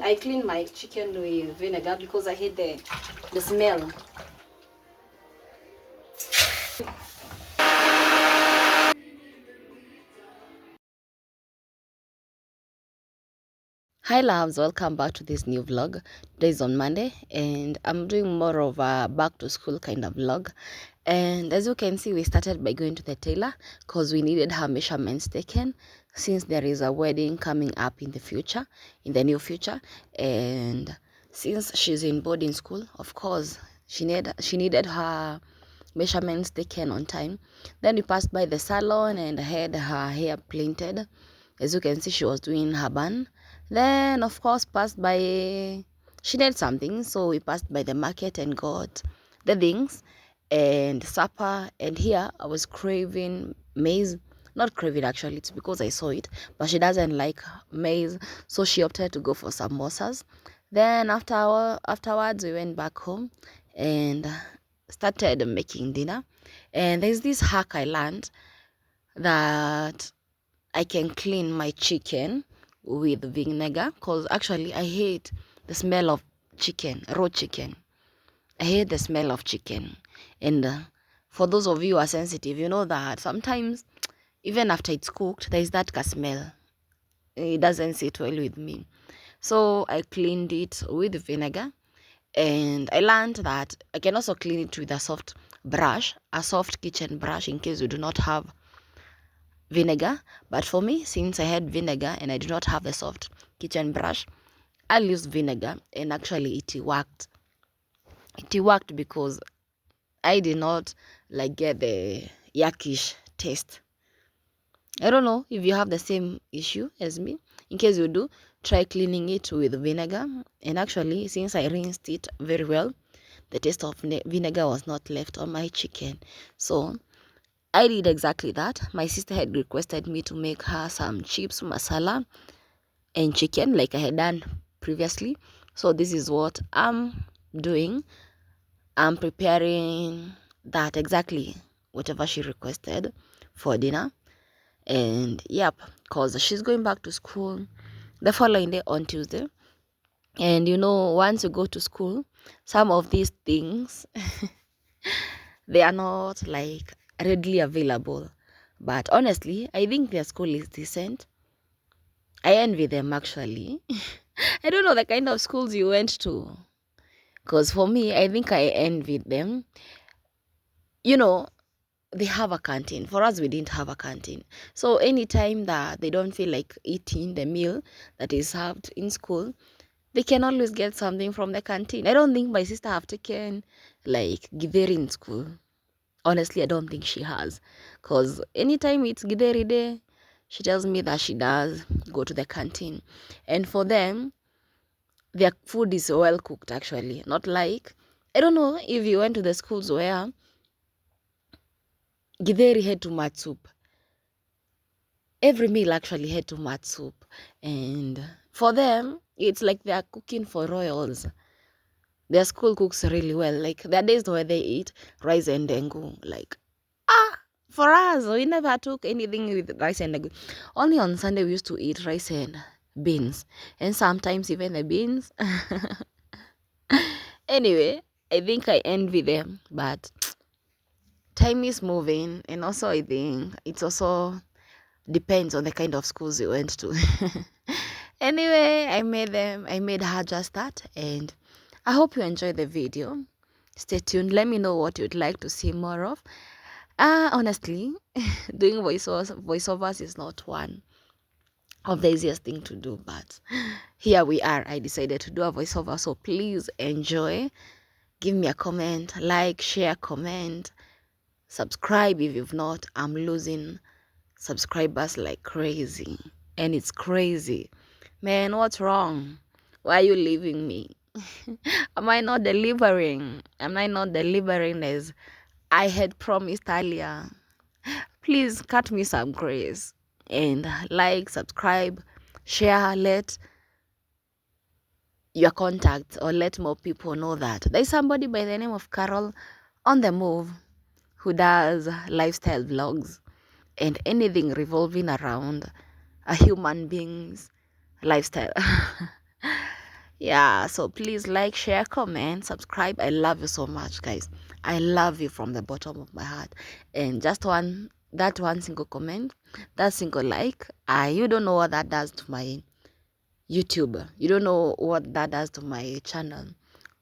I clean my chicken with vinegar because I hate the smell. Hi loves, welcome back to this new vlog. Today is on Monday and I'm doing more of a back to school kind of vlog. And as you can see, we started by going to the tailor because we needed her measurements taken since there is a wedding coming up in the near future. And since she's in boarding school, of course, she needed her measurements taken on time. Then we passed by the salon and had her hair planted. As you can see, she was doing her bun. Then of course she needed something, so we passed by the market and got the things and supper. And here I was craving maize. Not craving, actually, it's because I saw it, but she doesn't like maize, so she opted to go for samosas. Then afterwards we went back home and started making dinner. And there's this hack I learned that I can clean my chicken with vinegar, because actually I hate the smell of raw chicken. I hate the smell of chicken. And for those of you who are sensitive, you know that sometimes even after it's cooked, there is that smell. It doesn't sit well with me. So I cleaned it with vinegar, and I learned that I can also clean it with a soft kitchen brush, in case you do not have vinegar. But for me, since I had vinegar and I do not have a soft kitchen brush, I'll use vinegar. And actually it worked because I did not get the yuckish taste. I don't know if you have the same issue as me. In case you do, try cleaning it with vinegar. And actually, since I rinsed it very well, the taste of vinegar was not left on my chicken. So I did exactly that. My sister had requested me to make her some chips masala and chicken like I had done previously. So this is what I'm doing. I'm preparing that exactly, whatever she requested for dinner. And yep, because she's going back to school the following day on Tuesday. And once you go to school, some of these things they are not readily available. But honestly, I think their school is decent. I envy them, actually. I don't know the kind of schools you went to, because for me, I think I envy them. They have a canteen. For us, we didn't have a canteen. So anytime that they don't feel like eating the meal that is served in school, they can always get something from the canteen. I don't think my sister have taken githeri in school. Honestly, I don't think she has, because anytime it's githeri day, she tells me that she does go to the canteen. And for them, their food is well cooked, actually. Not like, I don't know if you went to the schools where githeri had too much soup. Every meal actually had too much soup. And for them, it's like they are cooking for royals. Their school cooks really well. There are days where they eat rice and dengu. For us, we never took anything with rice and dengu. Only on Sunday we used to eat rice and beans. And sometimes even the beans. Anyway, I think I envy them. But time is moving. And also I think it's also depends on the kind of schools you went to. Anyway, I made her just that. And I hope you enjoyed the video. Stay tuned. Let me know what you'd like to see more of. Honestly, doing voiceovers is not one of the easiest thing to do, but here we are. I decided to do a voiceover, so please enjoy. Give me a comment, share, comment, subscribe if you've not. I'm losing subscribers like crazy, and it's crazy. Man, what's wrong? Why are you leaving me? Am I not delivering as I had promised earlier? Please cut me some grace and subscribe, share, let your contacts or let more people know that there's somebody by the name of Carol on the move who does lifestyle vlogs and anything revolving around a human being's lifestyle. Yeah, so please like, share, comment, subscribe. I love you so much, guys. I love you from the bottom of my heart. And just one single comment, that single like, you don't know what that does to my YouTube. You don't know what that does to my channel.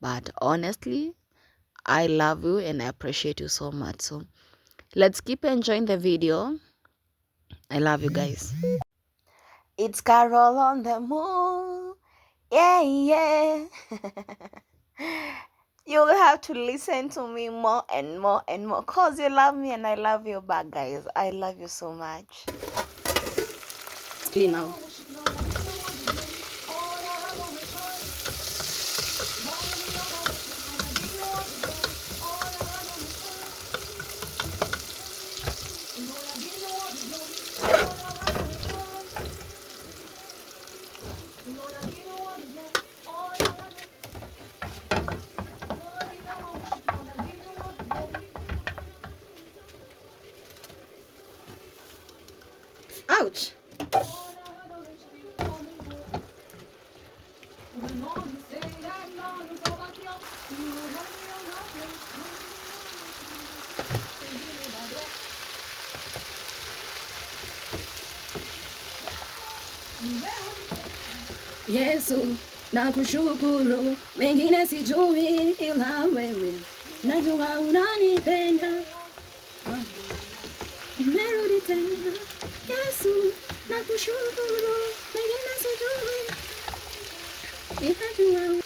But honestly, I love you and I appreciate you so much. So let's keep enjoying the video. I love you guys. It's Carol on the moon. Yeah, yeah. You'll have to listen to me more and more and more because you love me and I love you back, guys. I love you so much. It's clean now. Ouch! Yesu nakushukuru, mengine sijui ila wewe, najua unanipenda. Nimerudi tena, Yesu nakushukuru, mengine sijui ila wewe.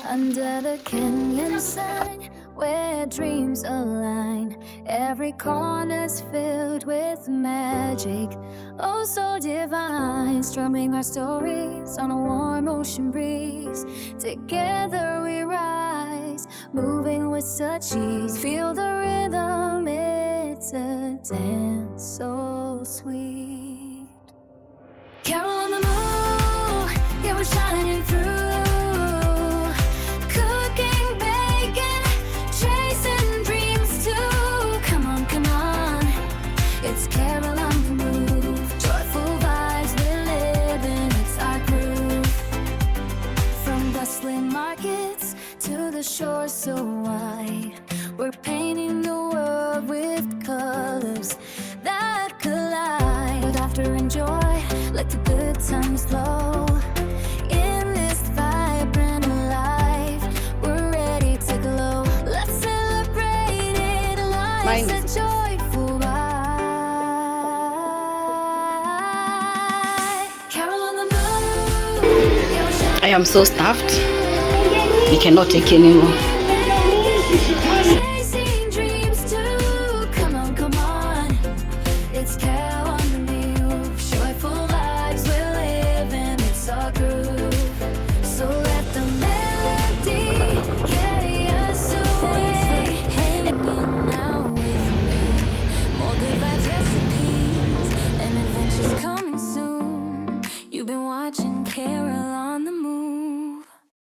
Under the canyon sun, where dreams align, every corner's filled with magic, oh so divine. Strumming our stories on a warm ocean breeze, together we rise, moving with such ease. Feel the rhythm, it's a dance so sweet. Carol on the moon, yeah, we're shining through. It's Carol on the move, joyful vibes we're living, it's our groove. From bustling markets to the shore so wide, we're painting the world with colors that collide. With laughter and joy, let the good times flow. In this vibrant life, we're ready to glow. Let's celebrate it, life's a joyful ride. I am so stuffed. We cannot take anymore. Chasing dreams too. Come on, come on. It's Carol on the move. Joyful lives we're living. It's our groove. So let the melody carry us away. Hanging in now with me. More good vibes, recipes, and adventures coming soon. You've been watching Carol on